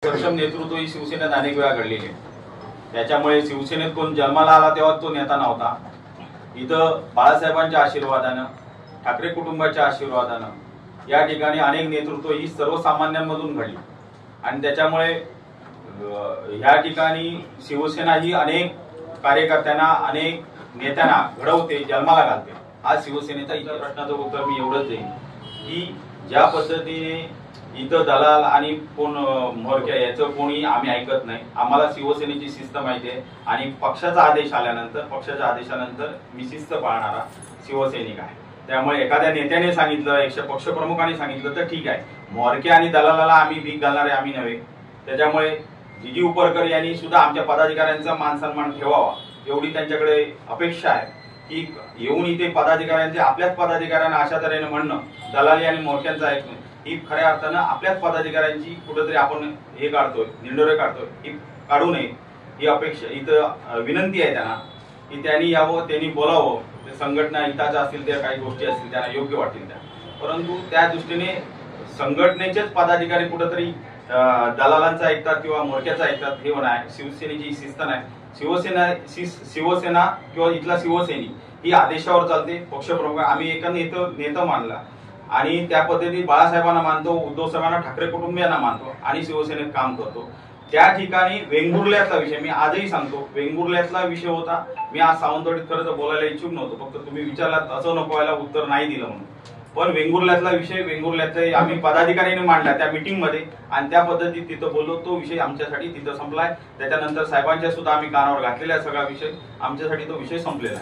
सक्षम नेतृत्व ही शिवसेनेत अनेक वेळा घडलेली आहे. त्याच्यामुळे शिवसेनेत कोण जन्माला आला तेव्हा तो नेता नव्हता. इथं बाळासाहेबांच्या आशीर्वादानं, ठाकरे कुटुंबाच्या आशीर्वादानं या ठिकाणी अनेक नेतृत्व ही सर्वसामान्यांमधून घडली आणि त्याच्यामुळे या ठिकाणी शिवसेना ही अनेक कार्यकर्त्यांना, अनेक नेत्यांना घडवते, जन्माला घालते. आज शिवसेनेचा इतर प्रश्नाचं उत्तर मी एवढंच देईन की ज्या पद्धतीने इथं दलाल आणि कोण म्होरक्या याचं कोणी आम्ही ऐकत नाही. आम्हाला शिवसेनेची शिस्त माहिती आहे आणि पक्षाचा आदेश आल्यानंतर, पक्षाच्या आदेशानंतर मी शिस्त पाळणारा शिवसैनिक आहे. त्यामुळे एखाद्या नेत्याने सांगितलं, पक्षप्रमुखांनी सांगितलं तर ठीक आहे. म्होरक्या आणि दलालाला आम्ही भीक घालणारे आम्ही नव्हे. त्याच्यामुळे जीजी उपरकर यांनी सुद्धा आमच्या पदाधिकाऱ्यांचा मान सन्मान ठेवावा एवढी त्यांच्याकडे अपेक्षा आहे की येऊन इथे पदाधिकाऱ्यांचे, आपल्याच पदाधिकाऱ्यांना अशा तऱ्हेने म्हणणं, दलाली आणि म्होरक्यांचं ऐकणं ही खऱ्या अर्थानं आपल्याच पदाधिकाऱ्यांची कुठेतरी आपण हे काढतोय, निंडोरे काढतोय. ही काढू नये ही अपेक्षा, इथं विनंती आहे त्यांना की त्यांनी यावं, त्यांनी बोलावं. ते संघटना हिताच्या असतील, त्या काही गोष्टी असतील त्यांना योग्य वाटतील त्या, परंतु त्या दृष्टीने संघटनेचेच पदाधिकारी कुठेतरी दलालांचा ऐकतात किंवा म्होरक्याचा ऐकतात हे होणार आहे. शिवसेनेची शिस्त नाही. शिवसेना किंवा इथला शिवसैनिक ही आदेशावर चालते. पक्षप्रमुख आम्ही एका नेता मानला आणि त्या पद्धतीने बाळासाहेबांना मानतो, उद्धव साहेबांना, ठाकरे कुटुंबियांना मानतो आणि शिवसेनेत काम करतो. त्या ठिकाणी वेंगुर्ल्यातला विषय मी आजही सांगतो, वेंगुर्ल्यातला विषय होता. मी आज सावंतवाडीत खरं तर बोलायला इच्छुक नव्हतो, फक्त तुम्ही विचारलात असं नको व्हायला उत्तर नाही दिलं म्हणून. पण वेंगुर्ल्यातला विषय, वेंगुर्ल्यातले आम्ही पदाधिकाऱ्यांनी मांडला त्या मीटिंगमध्ये आणि त्या पद्धतीत तिथं बोललो. तो विषय आमच्यासाठी तिथं संपलाय. त्याच्यानंतर साहेबांच्या सुद्धा आम्ही कानावर घातलेला सगळा विषय, आमच्यासाठी तो विषय संपलेला आहे.